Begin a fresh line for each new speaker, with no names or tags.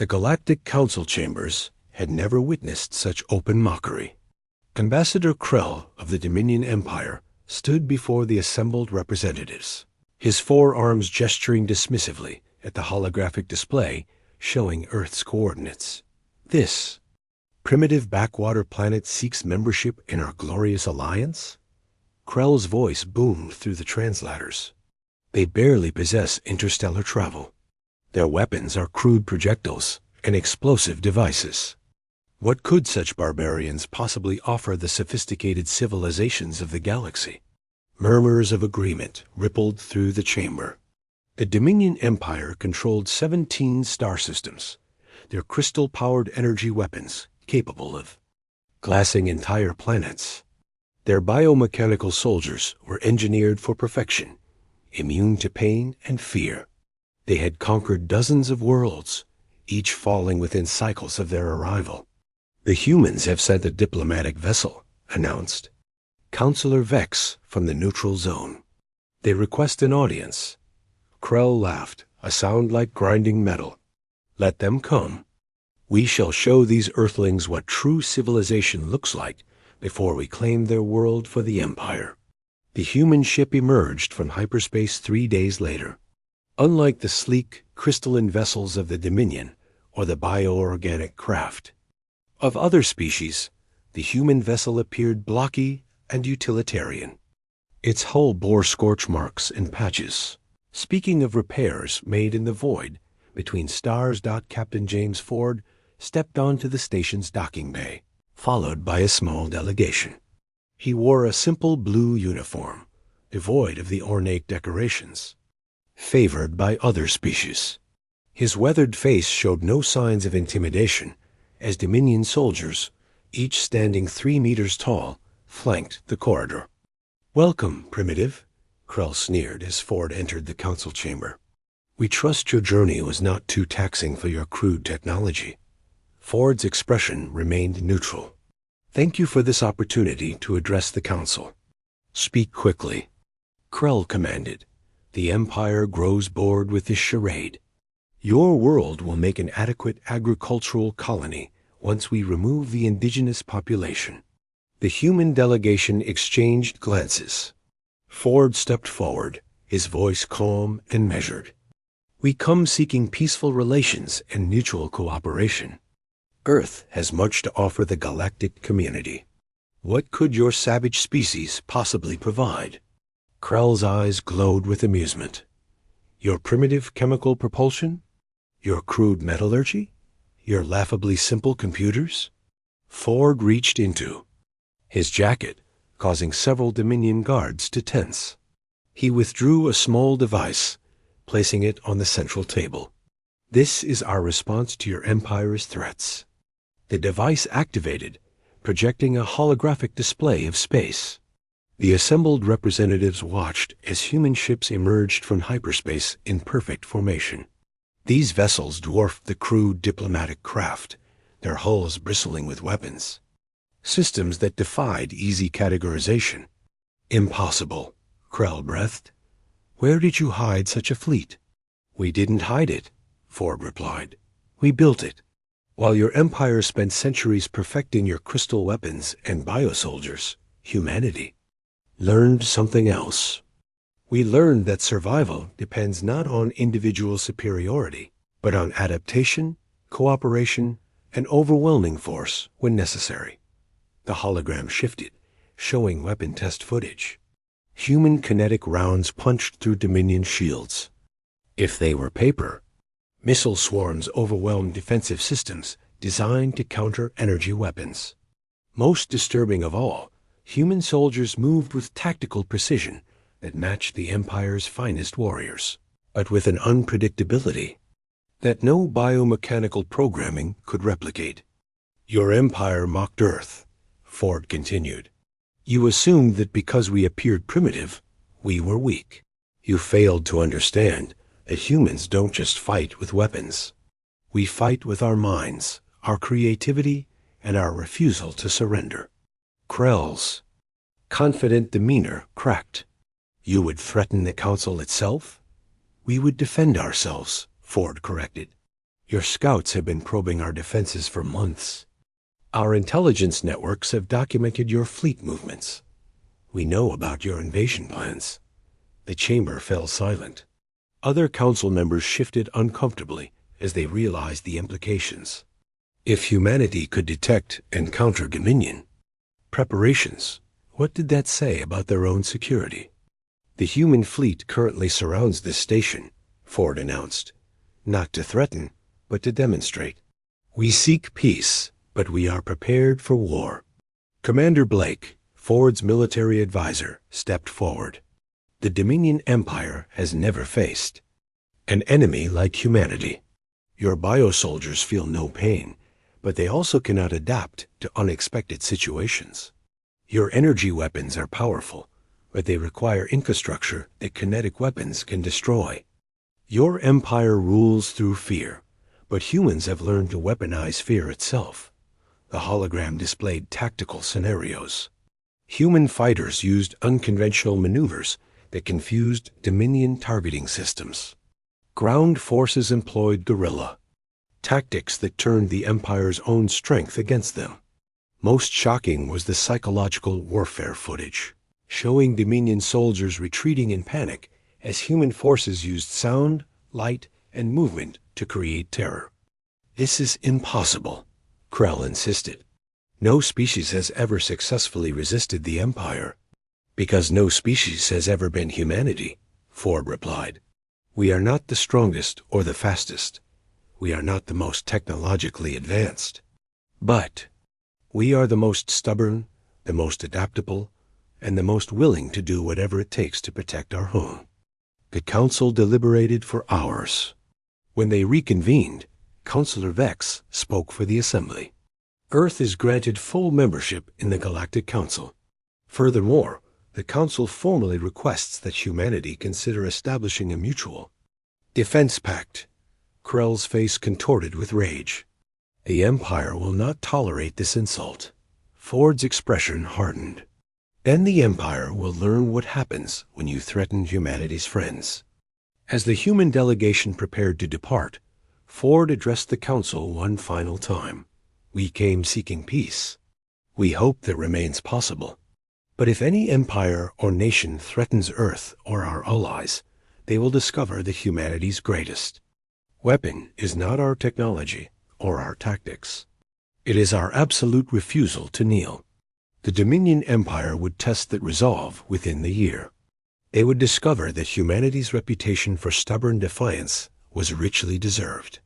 The Galactic Council chambers had never witnessed such open mockery. Ambassador Krell of the Dominion Empire stood before the assembled representatives, his forearms gesturing dismissively at the holographic display showing Earth's coordinates. This primitive backwater planet seeks membership in our glorious alliance? Krell's voice boomed through the translators. They barely possess interstellar travel. Their weapons are crude projectiles and explosive devices. What could such barbarians possibly offer the sophisticated civilizations of the galaxy? Murmurs of agreement rippled through the chamber. The Dominion Empire controlled 17 star systems, their crystal-powered energy weapons capable of glassing entire planets. Their biomechanical soldiers were engineered for perfection, immune to pain and fear. They had conquered dozens of worlds, each falling within cycles of their arrival. The humans have sent a diplomatic vessel, announced Counselor Vex from the neutral zone. They request an audience. Krell laughed, a sound like grinding metal. Let them come. We shall show these Earthlings what true civilization looks like before we claim their world for the Empire. The human ship emerged from hyperspace 3 days later. Unlike the sleek, crystalline vessels of the Dominion or the bioorganic craft of other species, the human vessel appeared blocky and utilitarian. Its hull bore scorch marks and patches. Speaking of repairs made in the void between stars, Captain James Ford stepped onto the station's docking bay, followed by a small delegation. He wore a simple blue uniform, devoid of the ornate decorations, favored by other species. His weathered face showed no signs of intimidation as Dominion soldiers, each standing 3 meters tall, flanked the corridor. "Welcome, Primitive," Krell sneered as Ford entered the council chamber. "We trust your journey was not too taxing for your crude technology." Ford's expression remained neutral. "Thank you for this opportunity to address the council." "Speak quickly," Krell commanded. "The Empire grows bored with this charade. Your world will make an adequate agricultural colony once we remove the indigenous population." The human delegation exchanged glances. Ford stepped forward, his voice calm and measured. "We come seeking peaceful relations and mutual cooperation. Earth has much to offer the galactic community. What could your savage species possibly provide?" Krell's eyes glowed with amusement. "Your primitive chemical propulsion? Your crude metallurgy? Your laughably simple computers?" Ford reached into his jacket, causing several Dominion guards to tense. He withdrew a small device, placing it on the central table. "This is our response to your Empire's threats." The device activated, projecting a holographic display of space. The assembled representatives watched as human ships emerged from hyperspace in perfect formation. These vessels dwarfed the crude diplomatic craft, their hulls bristling with weapons. Systems that defied easy categorization. "Impossible," Krell breathed. "Where did you hide such a fleet?" "We didn't hide it," Ford replied. "We built it. While your empire spent centuries perfecting your crystal weapons and biosoldiers, humanity learned something else. We learned that survival depends not on individual superiority, but on adaptation, cooperation, and overwhelming force when necessary." The hologram shifted, showing weapon test footage. Human kinetic rounds punched through Dominion shields. If they were paper, missile swarms overwhelmed defensive systems designed to counter energy weapons. Most disturbing of all, human soldiers moved with tactical precision that matched the Empire's finest warriors, but with an unpredictability that no biomechanical programming could replicate. "Your Empire mocked Earth," Ford continued. "You assumed that because we appeared primitive, we were weak. You failed to understand that humans don't just fight with weapons. We fight with our minds, our creativity, and our refusal to surrender." Krell's confident demeanor cracked. "You would threaten the Council itself?" "We would defend ourselves," Ford corrected. Your scouts have been probing our defenses for months. Our intelligence networks have documented your fleet movements. We know about your invasion plans. The chamber fell silent. Other council members shifted uncomfortably as they realized the implications. If humanity could detect and counter Dominion preparations, what did that say about their own security? The human fleet currently surrounds this station, Ford announced, not to threaten, but to demonstrate. We seek peace, but we are prepared for war. Commander Blake, Ford's military advisor, stepped forward. The Dominion Empire has never faced an enemy like humanity. Your biosoldiers feel no pain, but they also cannot adapt to unexpected situations. Your energy weapons are powerful, but they require infrastructure that kinetic weapons can destroy. Your empire rules through fear, but humans have learned to weaponize fear itself. The hologram displayed tactical scenarios. Human fighters used unconventional maneuvers that confused Dominion targeting systems. Ground forces employed guerrilla tactics that turned the Empire's own strength against them. Most shocking was the psychological warfare footage, showing Dominion soldiers retreating in panic as human forces used sound, light, and movement to create terror. This is impossible, Krell insisted. No species has ever successfully resisted the Empire. Because no species has ever been humanity, Ford replied. We are not the strongest or the fastest. We are not the most technologically advanced. But we are the most stubborn, the most adaptable, and the most willing to do whatever it takes to protect our home. The council deliberated for hours. When they reconvened, Councilor Vex spoke for the Assembly. Earth is granted full membership in the Galactic Council. Furthermore, the Council formally requests that humanity consider establishing a mutual defense pact. Krell's face contorted with rage. The Empire will not tolerate this insult. Ford's expression hardened. Then the Empire will learn what happens when you threaten humanity's friends. As the human delegation prepared to depart, Ford addressed the Council one final time. We came seeking peace. We hope that remains possible. But if any empire or nation threatens Earth or our allies, they will discover that humanity's greatest weapon is not our technology or our tactics. It is our absolute refusal to kneel. The Dominion Empire would test that resolve within the year. They would discover that humanity's reputation for stubborn defiance was richly deserved.